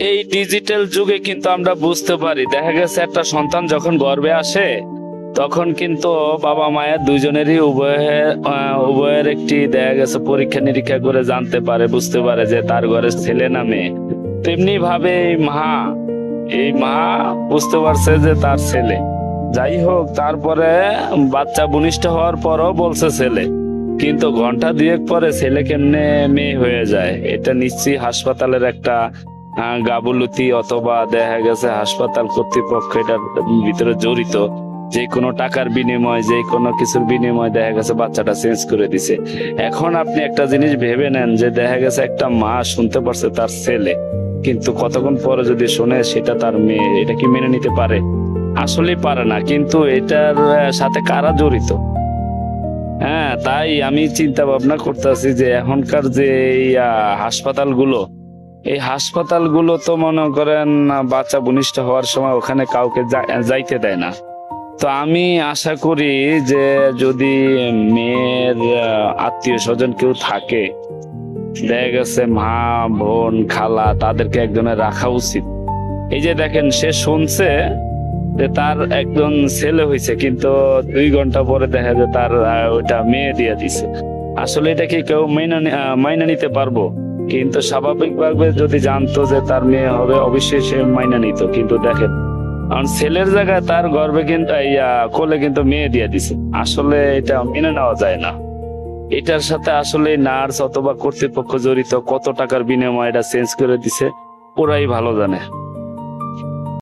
এই ডিজিটাল যুগে কিন্তু আমরা বুঝতে পারি, দেখা গেছে একটা সন্তান যখন গর্ভে আসে তখন কিন্তু বাবা মায়ের দুইজনেরই উভয়ের একটি দেখা গেছে পরীক্ষা নিরীক্ষা করে জানতে পারে, বুঝতে পারে যে তার ঘরে ছেলে না মেয়ে। তেমনি ভাবে এই মা বুঝতে পারছে যে তার ছেলে। যাই হোক, তারপরে বাচ্চা ভূমিষ্ঠ হওয়ার পরও বলছে ছেলে, কিন্তু ঘন্টা দুয়েক পরে ছেলে কেমনে মেয়ে হয়ে যায়, এটা নিশ্চয়ই হাসপাতালের একটা গাফিলতি, অথবা দেখা গেছে হাসপাতাল কর্তৃপক্ষ এটার ভিতরে জড়িত। যে কোনো টাকার বিনিময়, যে কোনো কিছুর বিনিময় দেখা গেছে বাচ্চাটা চেঞ্জ করে দিছে। এখন আপনি একটা জিনিস ভেবে নেন যে দেখা গেছে একটা মা শুনতে পারছে তার ছেলে, কিন্তু কতক্ষণ পরে যদি শুনে সেটা তার মেয়ে, এটা কি মেনে নিতে পারে? আসলেই পারে না। কিন্তু এটার সাথে কারা জড়িত? হ্যাঁ, তাই আমি চিন্তা ভাবনা করতেছি যে এখনকার যে এই হাসপাতালগুলো, এই হাসপাতালগুলো তো মনে করেন বাচ্চা ভূমিষ্ঠ হওয়ার সময় ওখানে কাউকে যাইতে দেয় না। তো আমি আশা করি যে যদি মেয়ের আত্মীয় স্বজন কেউ থাকে, দেখা গেছে মা, বোন, খালা, তাদেরকে একজনের রাখা উচিত। এই যে দেখেন, সে শুনছে যে তার একজন ছেলে হয়েছে, কিন্তু 2 ঘন্টা পরে দেখা যায় তার ওইটা মেয়ে দিয়ে দিছে। আসলে এটা কি কেউ মাইনা নিতে পারবো? কিন্তু স্বাভাবিকভাবে যদি জানতো যে তার মেয়ে হবে, অবশ্যই সে মাইনা নিত। কিন্তু দেখেন, কারণ ছেলের জায়গায় তার গর্ভে কিন্তু কোলে কিন্তু মেয়ে দিয়ে দিছে। আসলে এটা মেনে নেওয়া যায় না। এটার সাথে আসলে নার্স অথবা কর্তৃপক্ষ জড়িত, কত টাকার বিনিময়ে এটা চেঞ্জ করে দিছে ওরাই ভালো জানে।